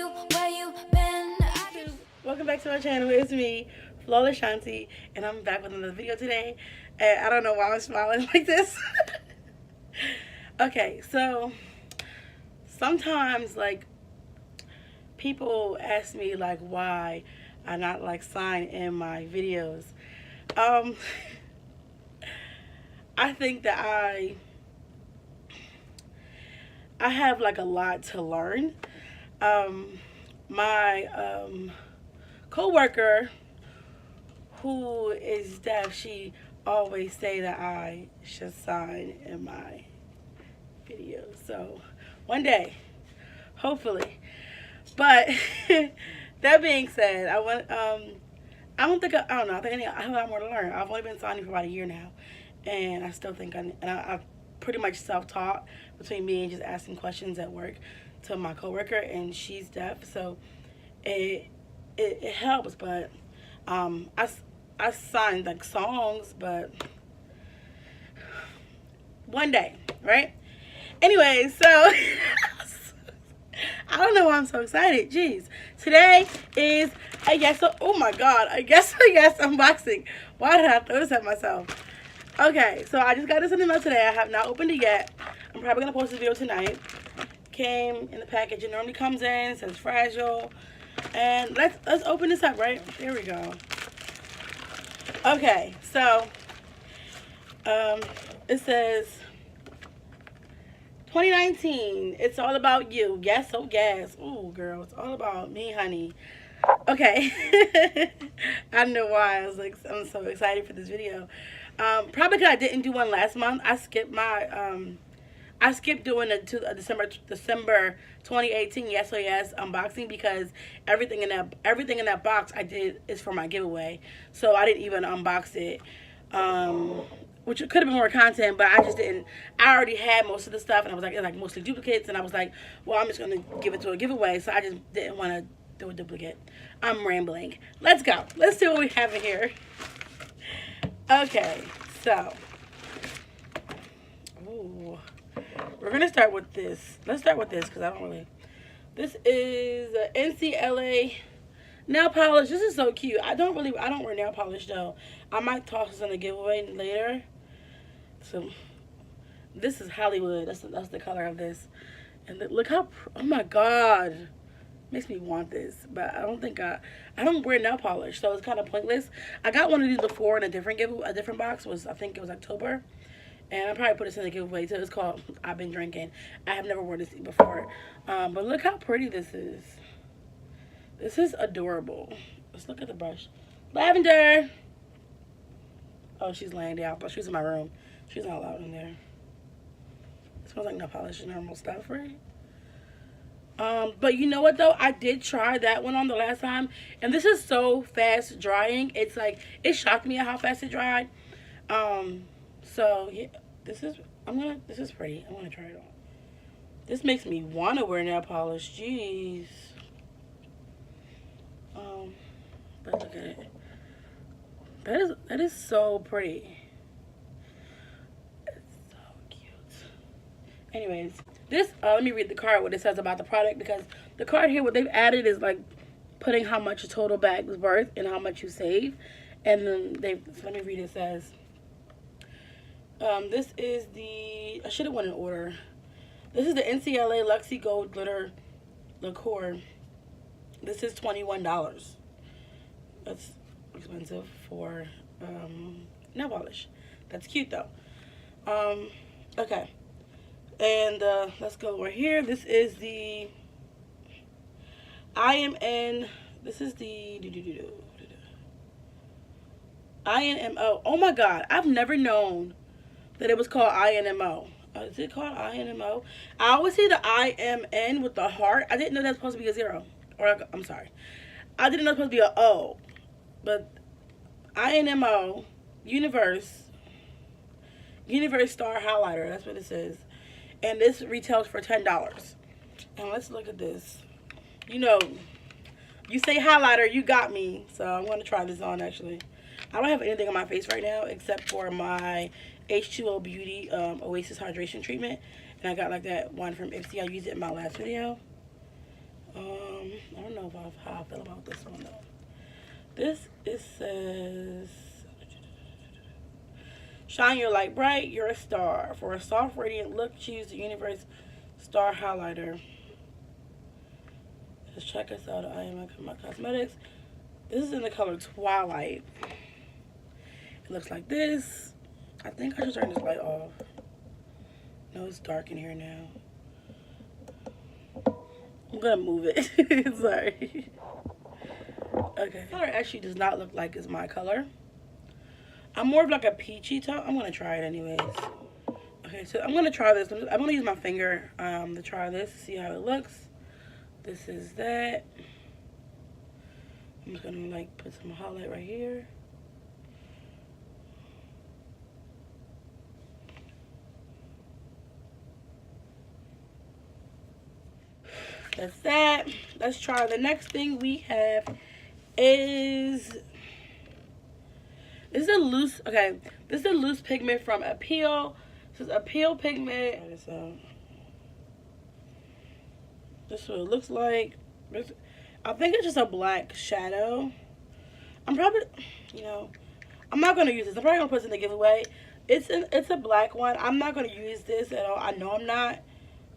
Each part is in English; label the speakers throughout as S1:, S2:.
S1: Where you been?
S2: Welcome back to my channel. It's me, Flawless Shanti, and I'm back with another video today. And I don't know why I'm smiling like this. Okay, so sometimes like people ask me like why I not like sign in my videos. Um, I think that I have like a lot to learn. My coworker who is deaf, she always say that I should sign in my videos. So one day, hopefully. But that being said, I don't think I don't know. I think I have a lot more to learn. I've only been signing for about a year now, and I still think I've pretty much self-taught between me and just asking questions at work to my coworker, and she's deaf, so it helps. But I signed like songs, but one day, right? Anyway, so I don't know why I'm so excited. Jeez, today is I guess. Oh my God, I guess unboxing. Why did I throw this at myself? Okay, so I just got this in the mail today. I have not opened it yet. I'm probably gonna post this video tonight. Came in the package. It normally comes in, says fragile. And let's open this up, right? Here we go. Okay, so it says 2019. It's all about you. Yes, oh yes. Ooh, girl, it's all about me, honey. Okay. I don't know why I was like I'm so excited for this video. Probably because I didn't do one last month. I skipped doing a December 2018 Yes Oh Yes unboxing because everything in that box I did is for my giveaway, so I didn't even unbox it. Which could have been more content, but I just didn't. I already had most of the stuff, and I was like, it's like mostly duplicates, and I was like, well, I'm just gonna give it to a giveaway, so I just didn't want to do a duplicate. I'm rambling. Let's go. Let's see what we have in here. Okay, so. Ooh. We're going to start with this. Let's start with this because I don't really... This is a NCLA nail polish. This is so cute. I don't wear nail polish though. I might toss this in a giveaway later. So, this is Hollywood. That's the color of this. And look how... Oh my God. Makes me want this. But I don't wear nail polish. So, it's kind of pointless. I got one of these before in a different box. I think it was October. And I probably put this in the giveaway too. It's called I've Been Drinking. I have never worn this before. But look how pretty this is. This is adorable. Let's look at the brush. Lavender. Oh, she's laying down. But she's in my room. She's not allowed in there. It smells like nail polish and normal stuff, right? But you know what though? I did try that one on the last time. And this is so fast drying. It's like, it shocked me at how fast it dried. So yeah, this is pretty. I'm gonna try it on. This makes me want to wear nail polish. Jeez. But look at it. That is so pretty. It's so cute. Anyways, this let me read the card what it says about the product, because the card here what they've added is like putting how much a total bag was worth and how much you save, and then let me read it. It says. This is I should have went in order. This is the NCLA Luxie Gold Glitter Liqueur. This is $21. That's expensive for nail polish. That's cute though. Okay. And let's go right here. This is the IMN. This is the INMO. Oh my God. I've never known that it was called INMO. Is it called INMO? I always see the IMN with the heart. I didn't know that's supposed to be a 0. Or, I'm sorry. I didn't know it was supposed to be an O. But INMO, Universe Star Highlighter. That's what this is. And this retails for $10. And let's look at this. You know, you say highlighter, you got me. So I'm going to try this on actually. I don't have anything on my face right now except for my H2O Beauty Oasis Hydration Treatment. And I got like that one from Ipsy. I used it in my last video. I don't know how I feel about this one though. This, it says, shine your light bright, you're a star. For a soft, radiant look, choose the Universe Star Highlighter. Just check us out. I am my cosmetics. This is in the color Twilight. It looks like this. I think I should turn this light off. No, it's dark in here now. I'm gonna move it. Sorry. Okay. Color actually does not look like it's my color. I'm more of like a peachy tone. I'm gonna try it anyways. Okay, so I'm gonna try this. I'm gonna use my finger to try this, see how it looks. This is that. I'm just gonna like put some highlight right here. That's that. Let's try the next thing we have is this is a loose, okay, this is a loose pigment from Appeal. This is Appeal pigment. This is what it looks like. I think it's just a black shadow. I'm probably, you know, I'm not gonna use this. I'm probably gonna put this in the giveaway. It's a black one. I'm not gonna use this at all. I know I'm not.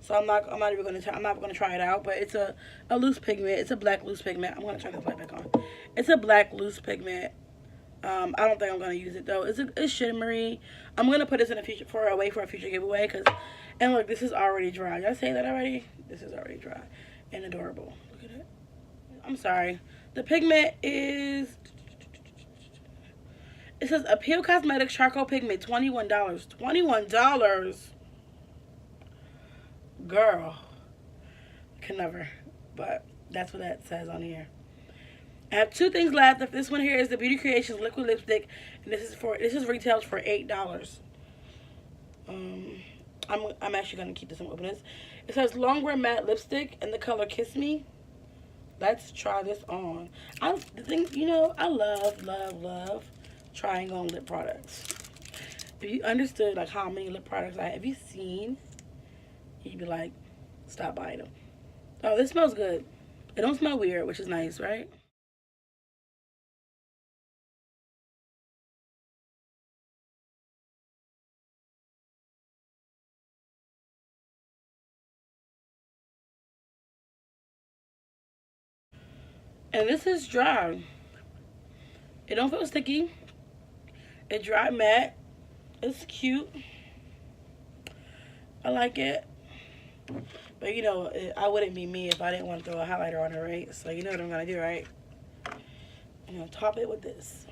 S2: So I'm not even gonna try. I'm not gonna try it out. But it's a loose pigment. It's a black loose pigment. I'm gonna turn this light back on. It's a black loose pigment. I don't think I'm gonna use it though. It's shimmery. I'm gonna put this in a future for a future giveaway. And look, this is already dry. Did I say that already? This is already dry and adorable. Look at it. I'm sorry. The pigment is. It says Appeal Cosmetics Charcoal Pigment, $21. $21. Girl, can never, but that's what that says on here. I have two things left. If this one here is the Beauty Creations liquid lipstick, and this is retails for $8. I'm actually gonna keep this and open this. It says Longwear Matte Lipstick in the color Kiss Me. Let's try this on. The thing, you know, I love trying on lip products. If you understood like how many lip products I have, if you seen, you'd be like, stop buying them. Oh, this smells good. It don't smell weird, which is nice, right? And this is dry. It don't feel sticky. It dry matte. It's cute. I like it. But you know, I wouldn't be me if I didn't want to throw a highlighter on it, right? So you know what I'm gonna do, right? I'm gonna top it with this.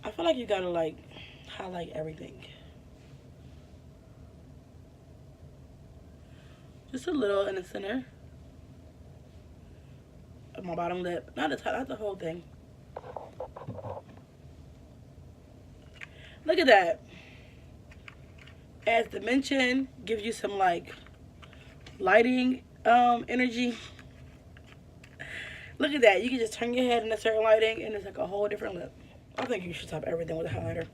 S2: I feel like you gotta like highlight everything. Just a little in the center of my bottom lip. Not the whole thing. Look at that. Adds dimension, gives you some like lighting energy. Look at that. You can just turn your head in a certain lighting and it's like a whole different lip. I think you should top everything with a highlighter.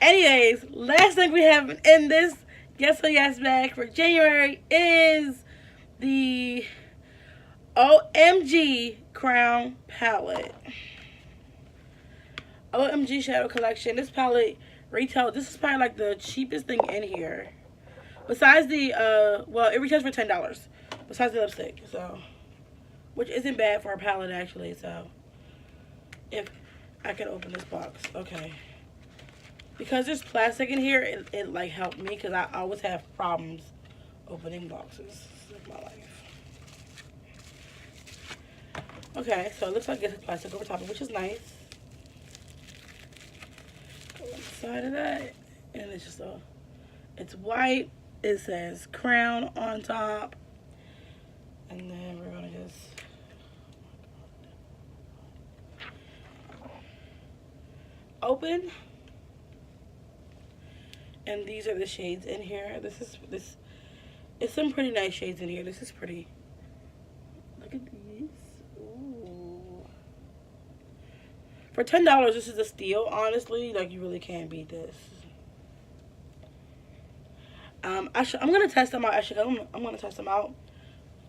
S2: Anyways, last thing we have in this Yes or Yes bag for January is the OMG Crown Palette. OMG Shadow Collection. This palette retail, this is probably like the cheapest thing in here. Besides the, well, it retails for $10. Besides the lipstick, so. Which isn't bad for a palette, actually, so. If I can open this box. Okay. Because there's plastic in here, it like, helped me, because I always have problems opening boxes. This is my life. Okay, so it looks like it's plastic over top, which is nice. Go inside of that, and it's just it's white. It says Crown on top, and then we're gonna just open. And these are the shades in here. It's some pretty nice shades in here. This is pretty. Look at these. Ooh. For $10, this is a steal, honestly. Like, you really can't beat this. I'm gonna test them out. Actually, I'm gonna test them out.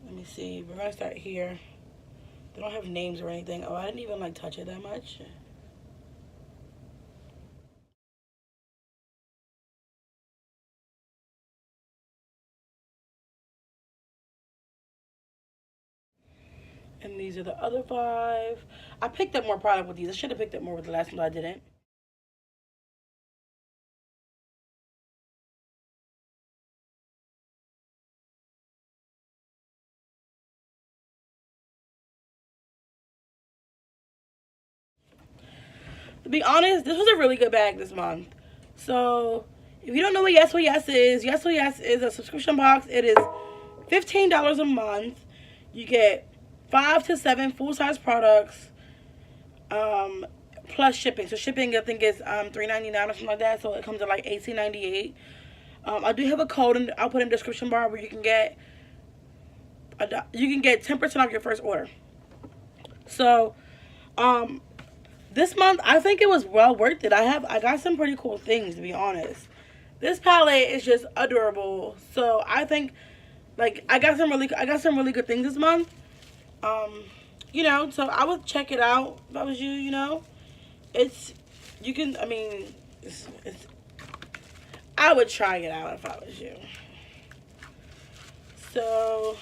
S2: Let me see. We're gonna start here. They don't have names or anything. Oh, I didn't even like touch it that much. And these are the other 5. I picked up more product with these. I should have picked up more with the last one, but I didn't. To be honest, this was a really good bag this month. So, if you don't know what Yes Oh Yes is, Yes Oh Yes is a subscription box. It is $15 a month. You get 5 to 7 full-size products, plus shipping. So shipping, I think, is $3.99 or something like that. So it comes to like $18.98. I do have a code, and I'll put in the description bar where you can get 10% off your first order. So, this month, I think it was well worth it. I got some pretty cool things, to be honest. This palette is just adorable. So I think, like, I got some really good things this month. You know, so I would check it out if I was you. You know, I would try it out if I was you. So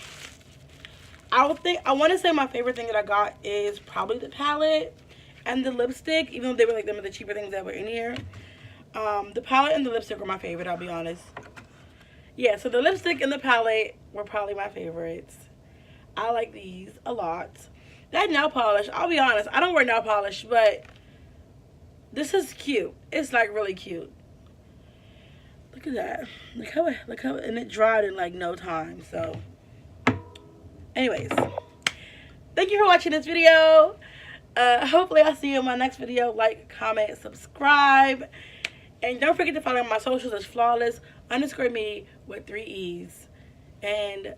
S2: I want to say my favorite thing that I got is probably the palette and the lipstick, even though they were like some of the cheaper things that were in here. The palette and the lipstick were my favorite, I'll be honest. Yeah, so the lipstick and the palette were probably my favorites. I like these a lot. That nail polish, I'll be honest, I don't wear nail polish, but this is cute. It's like really cute. Look at that. Look how, and it dried in like no time. So, anyways, thank you for watching this video. Hopefully I'll see you in my next video. Like, comment, subscribe, and don't forget to follow my socials as flawless_me with 3 E's. And